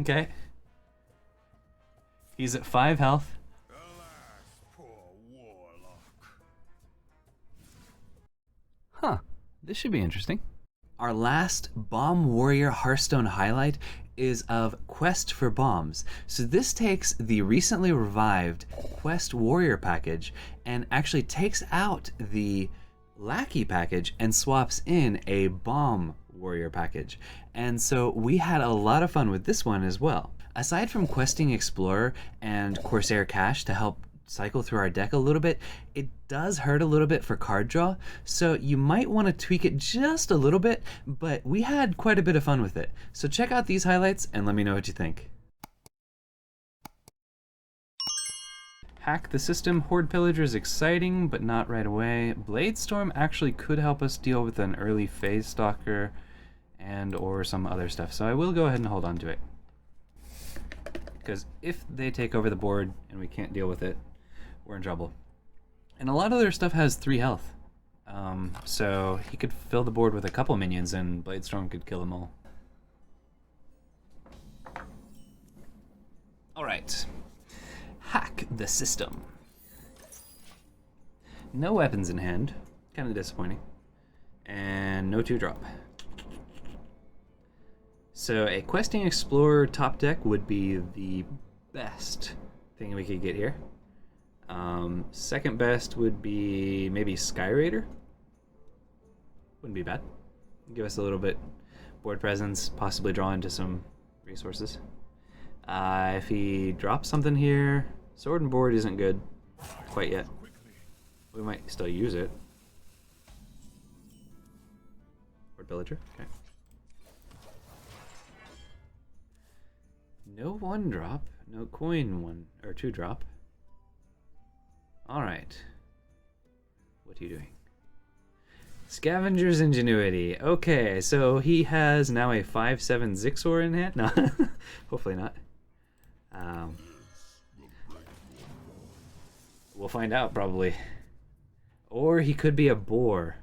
Okay. He's at 5 health. Alas, poor warlock. Huh. This should be interesting. Our last Bomb Warrior Hearthstone highlight is of Quest for Bombs. So this takes the recently revived Quest Warrior package and actually takes out the Lackey package and swaps in a Bomb Warrior package. And so we had a lot of fun with this one as well. Aside from questing Explorer and Corsair Cache to help cycle through our deck a little bit, it does hurt a little bit for card draw, so you might want to tweak it just a little bit, but we had quite a bit of fun with it. So check out these highlights and let me know what you think. Hack the system. Horde Pillager is exciting, but not right away. Bladestorm actually could help us deal with an early Phase Stalker and or some other stuff, so I will go ahead and hold on to it. Because if they take over the board and we can't deal with it, we're in trouble. And a lot of their stuff has 3 health. So he could fill the board with a couple minions and Bladestorm could kill them all. Alright. Hack the system. No weapons in hand. Kind of disappointing. And no 2-drop. So a Questing Explorer top deck would be the best thing we could get here. Second best would be maybe Sky Raider. Wouldn't be bad. Give us a little bit board presence, possibly draw into some resources. If he drops something here, Sword and Board isn't good quite yet. We might still use it. Board Villager, okay. No 1-drop, no coin 1 or 2-drop. Alright. What are you doing? Scavenger's Ingenuity. Okay, so he has now a 5/7 Zixor in hand. No, hopefully not. We'll find out probably. Or he could be a boar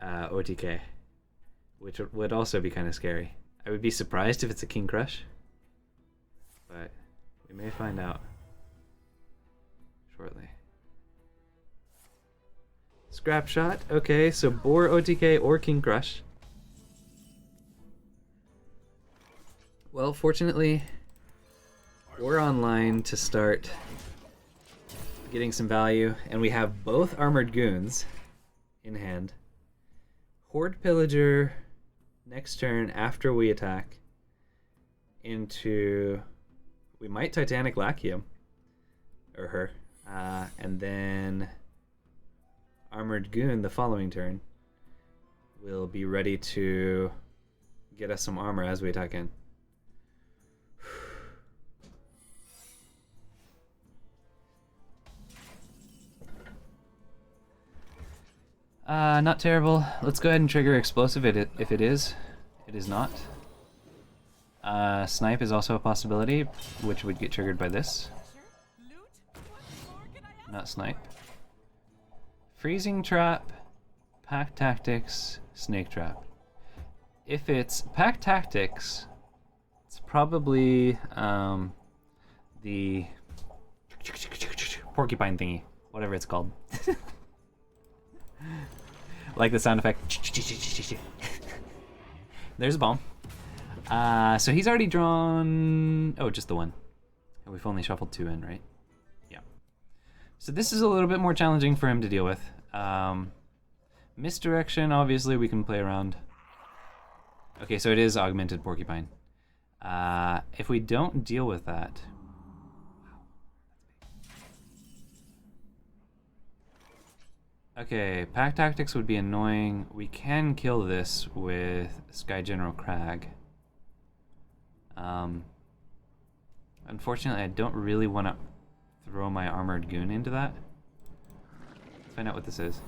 OTK, which would also be kind of scary. I would be surprised if it's a King Crush, but we may find out shortly. Scrap Shot. Okay, so boar OTK or King Crush. Well, fortunately, we're online to start getting some value, and we have both Armored Goons in hand. Horde Pillager next turn after we attack into... We might Titanic Lackey him. Or her. And then Armored Goon the following turn will be ready to get us some armor as we attack in. Not terrible. Let's go ahead and trigger Explosive if it is. It is not. Snipe is also a possibility, which would get triggered by this. Not Snipe. Freezing Trap, Pack Tactics, Snake Trap. If it's Pack Tactics, it's probably the porcupine thingy, whatever it's called. Like the sound effect. There's a bomb. So he's already drawn... Oh, just the one. And we've only shuffled 2 in, right? Yeah. So this is a little bit more challenging for him to deal with. Misdirection, obviously, we can play around. Okay, so it is Augmented Porcupine. If we don't deal with that... Okay, Pack Tactics would be annoying. We can kill this with Sky General Crag. Unfortunately, I don't really want to throw my Armored Goon into that. Let's find out what this is.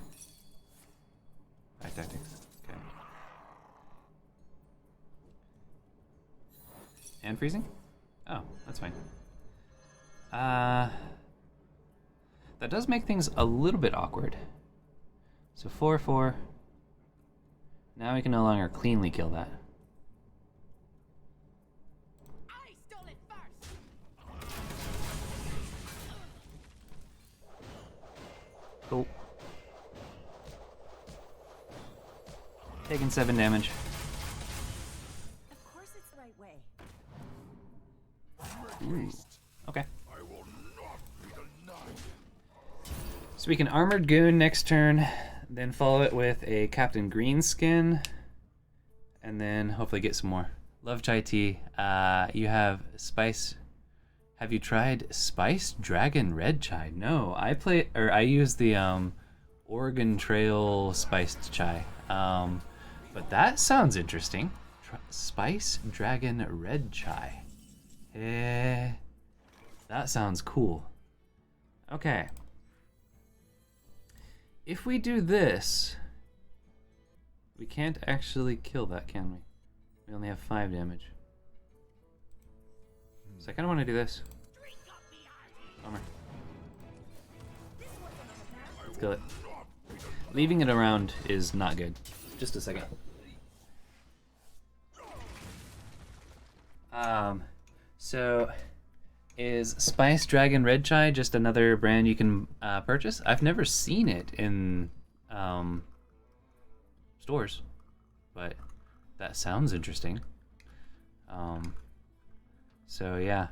Pack Tactics. Okay. And freezing? Oh, that's fine. That does make things a little bit awkward. So 4/4. Now we can no longer cleanly kill that. Cool. Taking 7 damage. Of course it's the right way. Ooh. Okay. I will not be denied. So we can Armored Goon next turn, then follow it with a Captain Greenskin, and then hopefully get some more. Love Chai Tea. You have Spice. Have you tried Spiced Dragon Red Chai? No, I use the Oregon Trail Spiced Chai. But that sounds interesting. Spice Dragon Red Chai. That sounds cool. Okay. If we do this, we can't actually kill that, can we? We only have 5 damage. So I kind of want to do this. Bummer. Let's kill it. Leaving it around is not good. Just a second. So is Spice Dragon Red Chai just another brand you can purchase? I've never seen it in stores, but that sounds interesting. So yeah.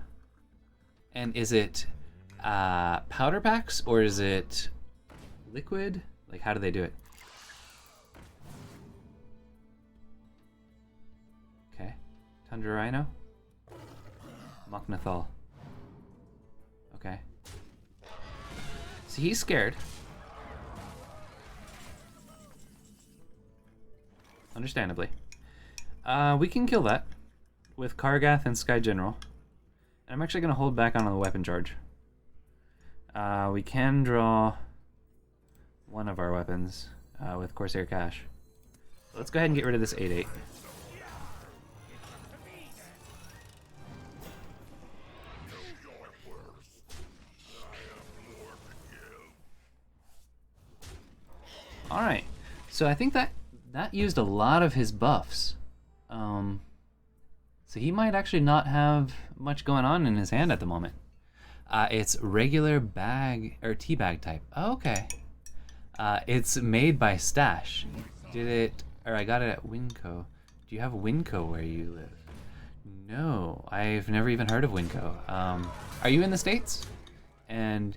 And is it powder packs or is it liquid? Like, how do they do it? Okay. Tundra Rhino. Moknathal. Okay. So he's scared. Understandably. We can kill that with Kargath and Sky General. And I'm actually going to hold back on the weapon charge. We can draw one of our weapons with Corsair Cash. Let's go ahead and get rid of this 8/8. Alright, so I think that used a lot of his buffs. So he might actually not have much going on in his hand at the moment. It's regular bag, or tea bag type. Oh, okay. It's made by Stash. I got it at Winco. Do you have Winco where you live? No, I've never even heard of Winco. Are you in the States? And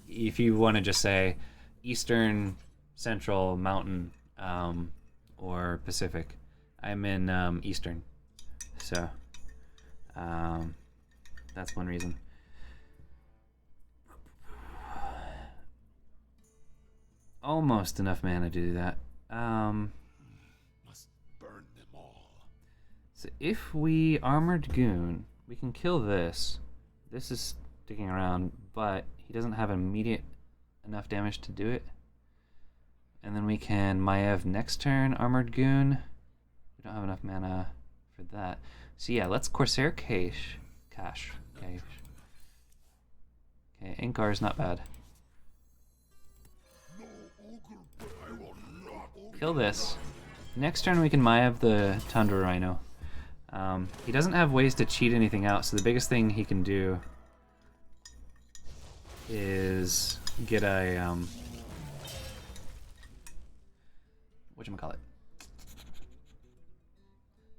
if you want to just say Eastern, Central, Mountain, or Pacific, I'm in Eastern. So, that's one reason. Almost enough mana to do that. Must burn them all. So if we Armored Goon, we can kill this. This is sticking around, but he doesn't have immediate enough damage to do it. And then we can Maiev next turn, Armored Goon. We don't have enough mana for that. So yeah, let's Corsair Cash. Okay, Inkar is not bad. Kill this. Next turn we can Maiev the Tundra Rhino. He doesn't have ways to cheat anything out, so the biggest thing he can do is get a whatchamacallit.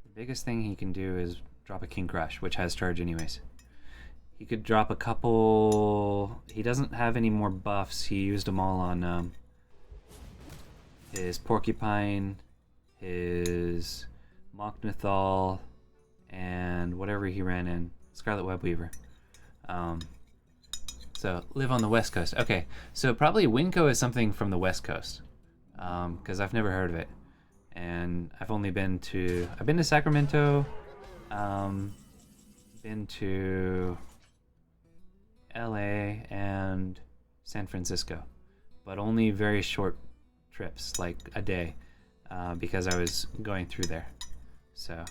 The biggest thing he can do is drop a King Crush, which has charge anyways. He could drop a couple. He doesn't have any more buffs. He used them all on his Porcupine, his Moknathal, and whatever he ran in, Scarlet Web Weaver. So live on the West Coast. Okay, so probably Winco is something from the West Coast, because I've never heard of it, and I've been to Sacramento, been to LA and San Francisco, but only very short trips, like a day, because I was going through there. So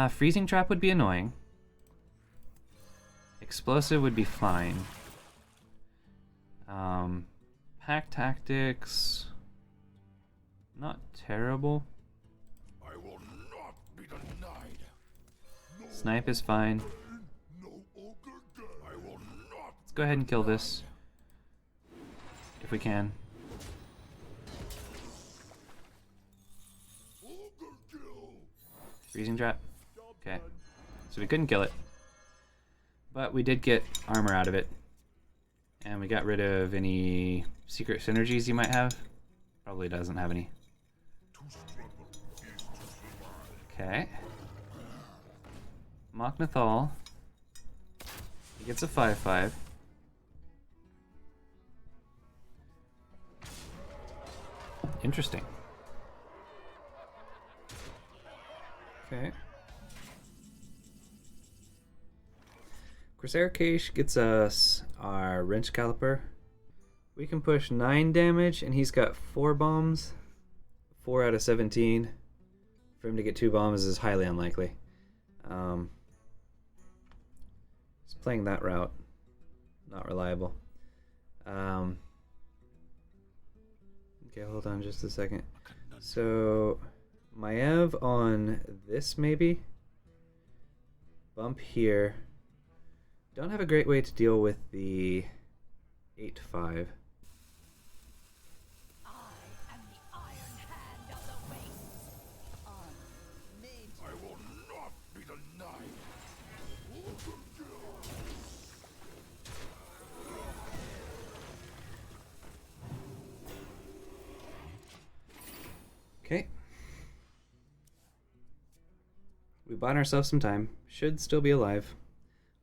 Freezing Trap would be annoying. Explosive would be fine. Pack Tactics, not terrible. I will not be denied. Snipe is fine. No ogre I will not. Let's go ahead and kill this. if we can. Freezing trap. Okay. So we couldn't kill it. But we did get armor out of it. And we got rid of any secret synergies you might have. Probably doesn't have any. Okay. Moknathal. He gets a 5/5. Interesting. Okay. Corsair Cache gets us our wrench caliper. We can push 9 damage, and he's got 4 bombs. 4 out of 17. For him to get 2 bombs is highly unlikely. He's playing that route. Not reliable. Okay, hold on just a second. So, Maev on this maybe. Bump here. Don't have a great way to deal with the 8/5. I will not be denied. Okay. We bought ourselves some time. Should still be alive.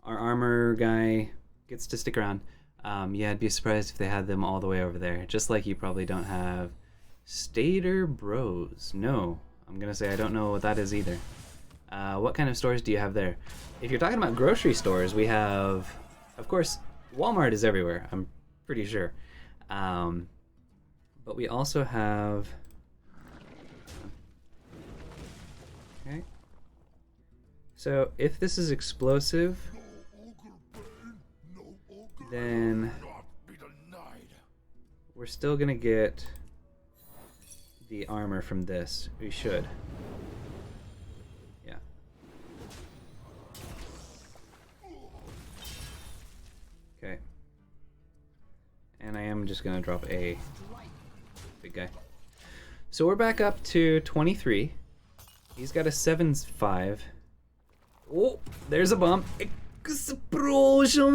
Our armor guy gets to stick around. Yeah, I'd be surprised if they had them all the way over there. Just like you probably don't have Stater Bros. No, I'm gonna say I don't know what that is either. What kind of stores do you have there? If you're talking about grocery stores, we have, of course, Walmart is everywhere, I'm pretty sure. But we also have... Okay. So if this is explosive, then we're still gonna get the armor from this. We should. Yeah. Okay. And I am just gonna drop a big guy. So we're back up to 23. He's got a 7/5. Oh, there's a bomb. Explosion!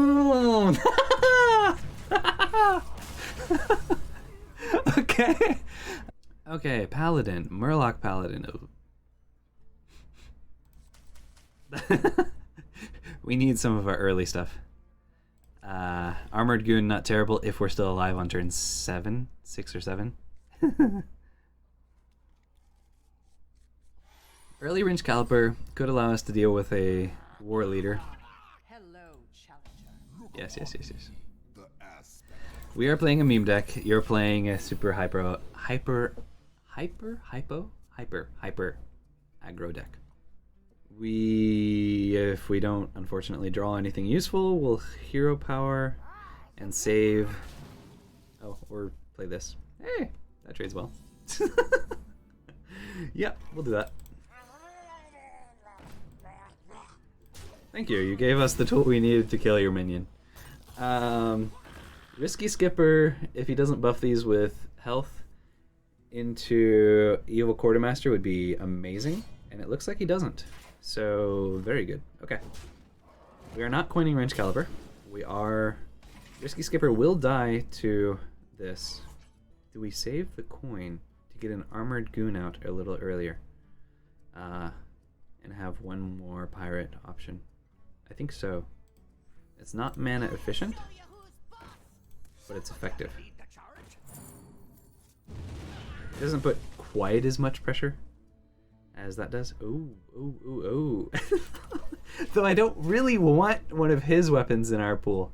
Okay. Okay, Paladin. Murloc Paladin. We need some of our early stuff. Armored Goon, not terrible if we're still alive on turn 7, 6 or 7. Early Wrench Caliper could allow us to deal with a war leader. Hello, challenger. Yes. We are playing a meme deck. You're playing a super hyper aggro deck. If we don't unfortunately draw anything useful, we'll hero power and save. Oh, or play this. Hey, that trades well. Yep, we'll do that. Thank you. You gave us the tool we needed to kill your minion. Risky Skipper, if he doesn't buff these with health into Evil Quartermaster, would be amazing. And it looks like he doesn't. So, very good. Okay. We are not coining Wrench Caliber. We are... Risky Skipper will die to this. Do we save the coin to get an Armored Goon out a little earlier? And have one more pirate option? I think so. It's not mana efficient, but it's effective. It doesn't put quite as much pressure as that does. Ooh. Though I don't really want one of his weapons in our pool.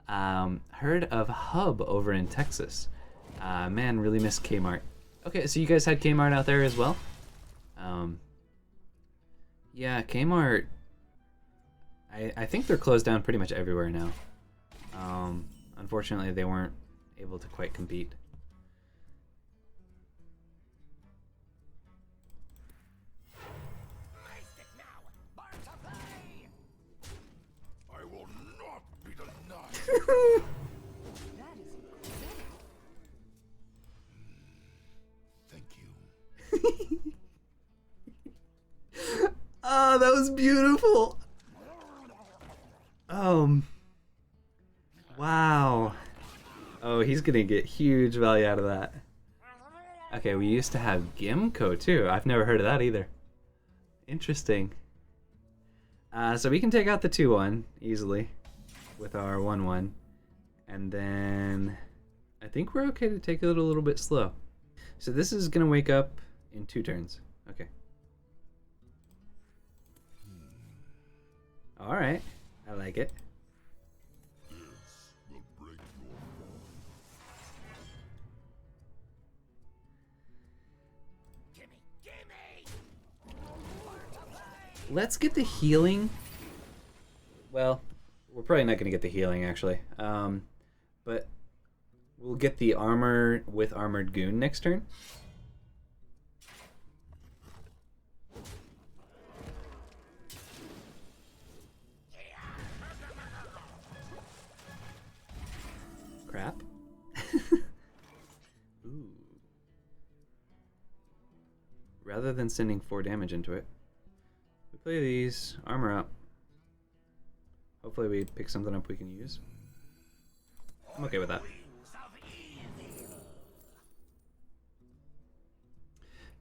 Heard of Hub over in Texas. Man, really miss Kmart. Okay, so you guys had Kmart out there as well? Yeah, Kmart... I think they're closed down pretty much everywhere now. Unfortunately, they weren't able to quite compete. I will not be denied. That is incredible. Wow. Oh, he's gonna get huge value out of that. Okay, we used to have Gimko too. I've never heard of that either. Interesting. So we can take out the 2-1 easily with our 1-1. And then I think we're okay to take it a little bit slow. So this is gonna wake up in 2 turns. Okay. Alright. I like it. Let's get the healing. Well, we're probably not going to get the healing, actually. But we'll get the armor with Armored Goon next turn. Crap. Ooh. Rather than sending 4 damage into it, we play these, armor up. Hopefully we pick something up we can use. I'm okay with that.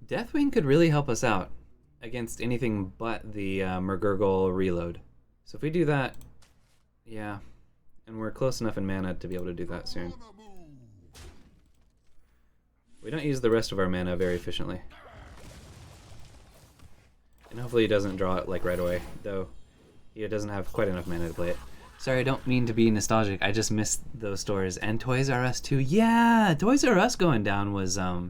Deathwing could really help us out against anything but the Murgurgle reload. So if we do that, yeah, and we're close enough in mana to be able to do that soon. We don't use the rest of our mana very efficiently. And hopefully he doesn't draw it like right away, though he doesn't have quite enough mana to play it. Sorry, I don't mean to be nostalgic. I just missed those stores. And Toys R Us too. Yeah, Toys R Us going down was a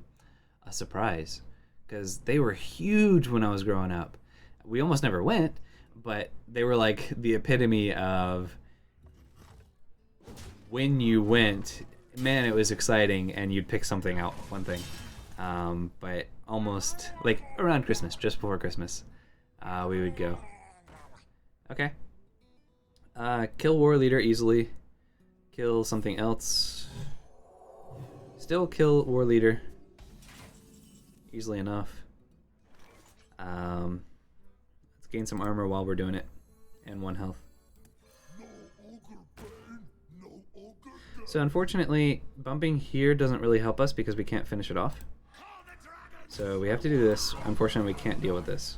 surprise. Because they were huge when I was growing up. We almost never went, but they were like the epitome of when you went, man, it was exciting, and you'd pick something out, one thing. But almost like around Christmas, just before Christmas, we would go. Okay. Kill War Leader easily. Kill something else. Still kill War Leader. Easily enough. Let's gain some armor while we're doing it. And 1 health. So unfortunately, bumping here doesn't really help us because we can't finish it off. So we have to do this. Unfortunately, we can't deal with this.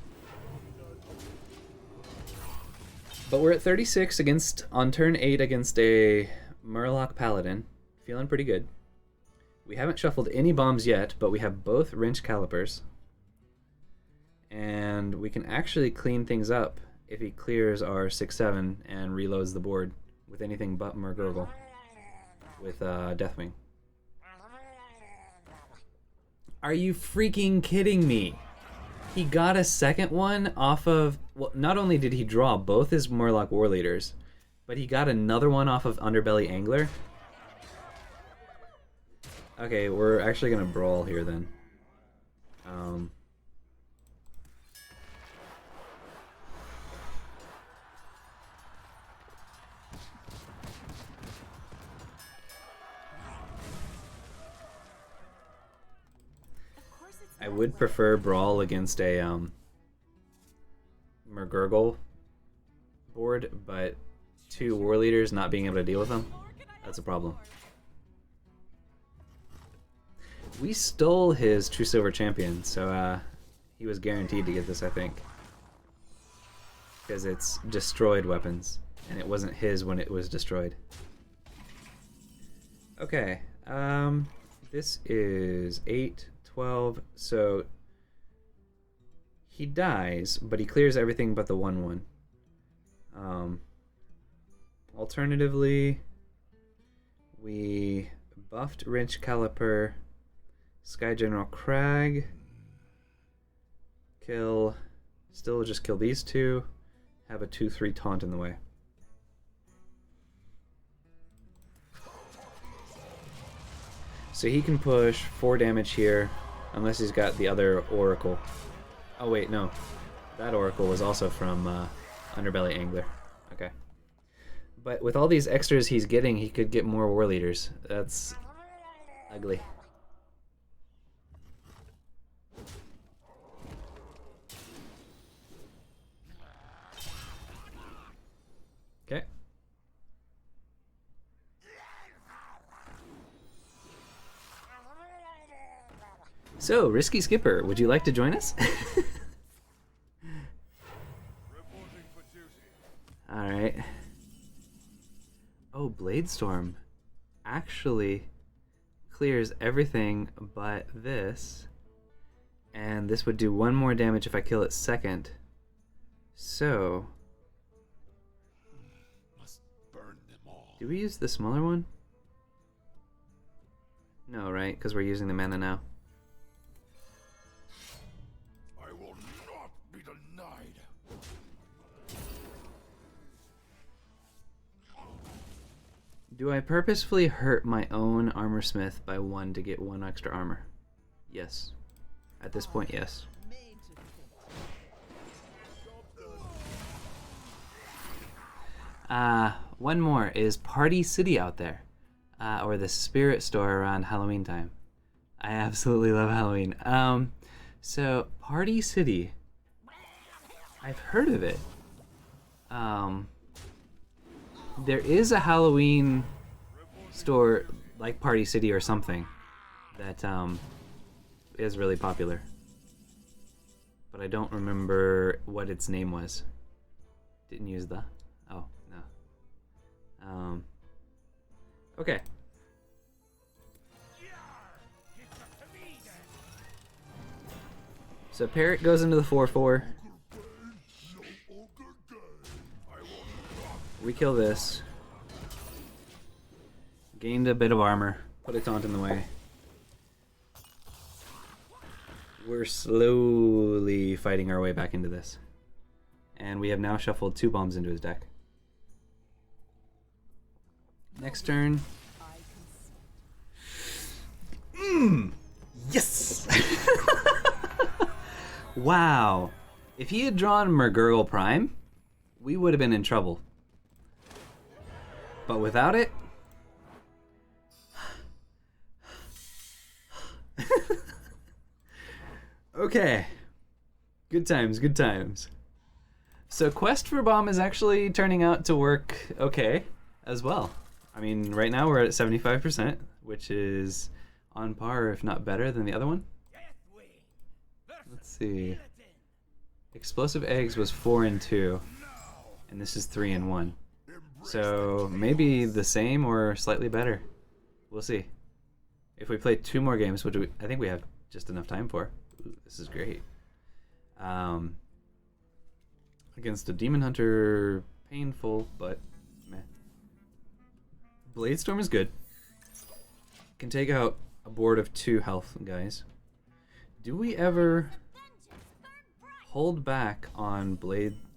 But we're at 36 against on turn 8 against a Murloc Paladin. Feeling pretty good. We haven't shuffled any bombs yet, but we have both wrench calipers. And we can actually clean things up if he clears our 6-7 and reloads the board with anything but Murgurgle with Deathwing. Are you freaking kidding me? He got a second one off of... Well, not only did he draw both his Murloc War Leaders, but he got another one off of Underbelly Angler. Okay, we're actually gonna brawl here then. I would prefer brawl against a Murgurgle board, but 2 War Leaders not being able to deal with them, that's a problem. We stole his True Silver Champion, so he was guaranteed to get this, I think. Because it's destroyed weapons, and it wasn't his when it was destroyed. Okay, this is 8, 12, so he dies, but he clears everything but the 1-1. Alternatively, we buffed Wrench Caliper, Sky General Crag, still just kill these 2, have a 2-3 taunt in the way. So he can push 4 damage here, unless he's got the other Oracle. Oh wait, no. That Oracle was also from Underbelly Angler. Okay. But with all these extras he's getting, he could get more War Leaders. That's ugly. Okay. So, Risky Skipper, would you like to join us? Reporting for duty. Alright. Oh, Bladestorm actually clears everything but this. And this would do 1 more damage if I kill it second. So, Must burn them all. do we use the smaller one? No, right? Because we're using the mana now. I will not be denied. Do I purposefully hurt my own armor smith by 1 to get 1 extra armor? Yes. At this point, yes. Made to fit. One more. Is Party City out there? Or the Spirit Store around Halloween time. I absolutely love Halloween. So, Party City. I've heard of it. There is a Halloween store like Party City or something that is really popular. But I don't remember what its name was. Didn't use the... Oh, no. Okay. So Parrot goes into the 4/4. We kill this. Gained a bit of armor. Put a taunt in the way. We're slowly fighting our way back into this. And we have now shuffled 2 bombs into his deck. Next turn. Yes! Wow. If he had drawn Murgurgle Prime, we would have been in trouble. But without it... Okay. Good times, good times. So Quest for Bomb is actually turning out to work okay as well. I mean, right now we're at 75%, which is on par, if not better, than the other one. Let's see. Explosive Eggs was 4 and 2, and this is 3 and 1. So maybe the same or slightly better. We'll see. If we play 2 more games, which I think we have just enough time for. Ooh, this is great. Against a Demon Hunter, painful, but meh. Bladestorm is good. Can take out a board of 2 health, guys. Do we ever hold back on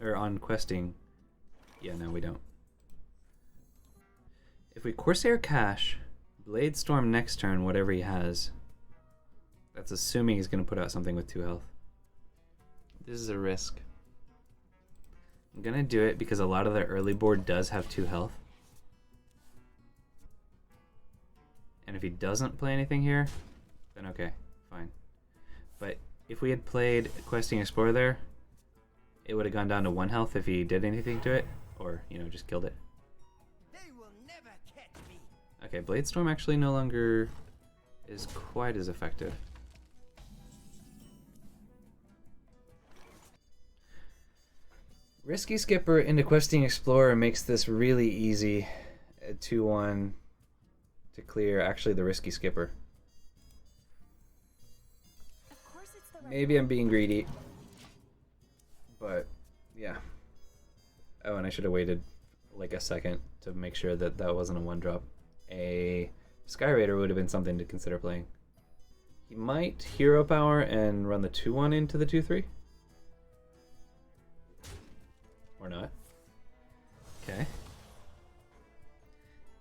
on questing? Yeah, no, we don't. If we Corsair Cash, Bladestorm next turn, whatever he has, that's assuming he's going to put out something with 2 health. This is a risk. I'm going to do it because a lot of the early board does have 2 health. And if he doesn't play anything here, then okay, fine. But if we had played Questing Explorer there, it would have gone down to 1 health if he did anything to it, or, you know, just killed it. They will never catch me. Okay, Bladestorm actually no longer is quite as effective. Risky Skipper into Questing Explorer makes this really easy. A 2-1 to clear actually the Risky Skipper. Of course it's the right Maybe I'm being greedy. But, yeah. Oh, and I should have waited like a second to make sure that that wasn't a 1-drop. A Sky Raider would have been something to consider playing. He might Hero Power and run the 2-1 into the 2-3. Or not. Okay.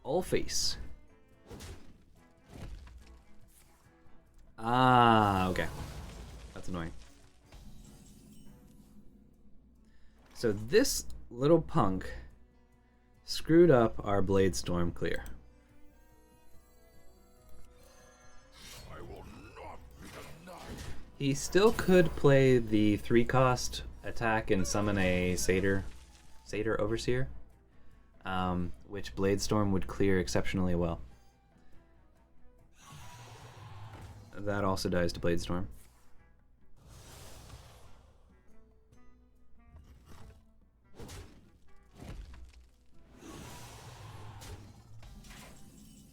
All face. Ah, okay. That's annoying. So this little punk screwed up our Bladestorm clear. I will not be denied. He still could play the 3-cost attack and summon a Satyr Overseer, which Bladestorm would clear exceptionally well. that also dies to Blade Storm.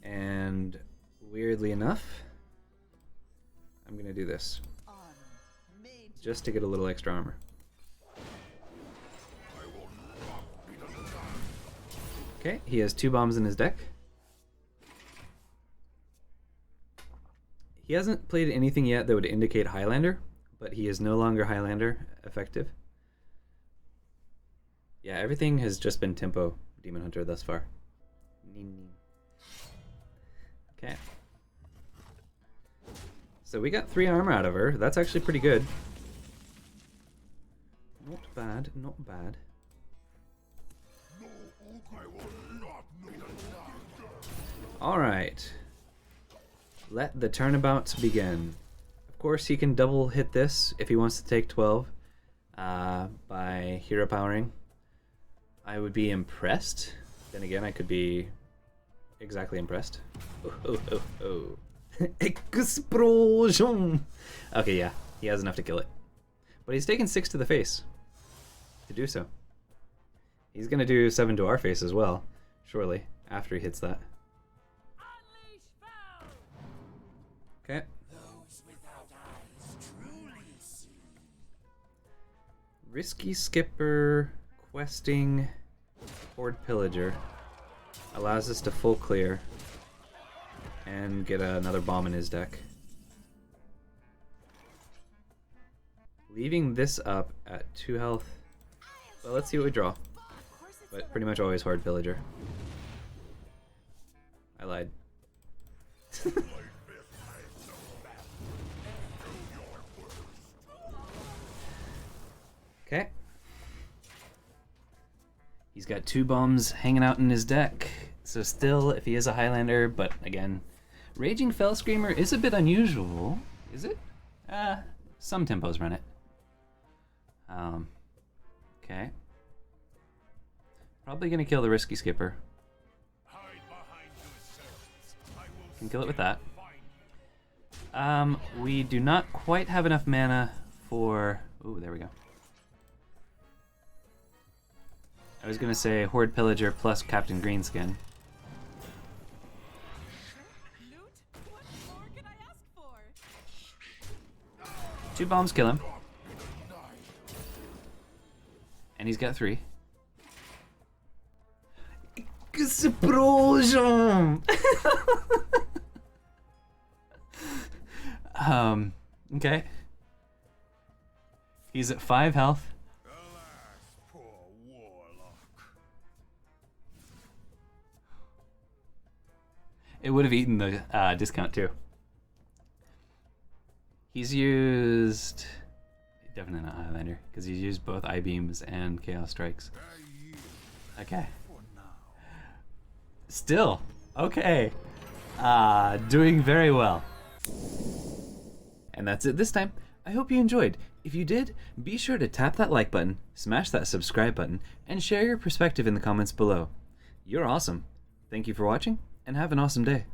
And weirdly enough, I'm gonna do this just to get a little extra armor. Okay, he has 2 bombs in his deck. He hasn't played anything yet that would indicate Highlander, but he is no longer Highlander effective. Yeah, everything has just been tempo Demon Hunter thus far. Okay. So we got 3 armor out of her. That's actually pretty good. Not bad, not bad. Alright. Let the turnabout begin. Of course, he can double hit this if he wants to take 12 by hero powering. I would be impressed. Then again, I could be exactly impressed. Oh. Explosion! Okay, yeah, he has enough to kill it. But he's taken 6 to the face to do so. He's gonna do 7 to our face as well, surely, after he hits that. Okay. Risky Skipper, questing, Horde Pillager allows us to full clear and get another bomb in his deck. Leaving this up at 2 health. Well, let's see what we draw. But pretty much always Horde Pillager. I lied. Okay. He's got 2 bombs hanging out in his deck. So still, if he is a Highlander, but again, Raging Fell Screamer is a bit unusual. Is it? Some tempos run it. Okay. Probably gonna kill the Risky Skipper. Can kill it with that. We do not quite have enough mana for... Ooh, there we go. I was gonna say Horde Pillager plus Captain Greenskin. What more can I ask for? 2 bombs kill him. And he's got 3. Explosion! Okay. He's at 5 health. It would have eaten the discount too. He's used... Definitely not Highlander, because he's used both I-beams and Chaos Strikes. Okay. Still, okay. Doing very well. And that's it this time. I hope you enjoyed. If you did, be sure to tap that like button, smash that subscribe button, and share your perspective in the comments below. You're awesome. Thank you for watching, and have an awesome day.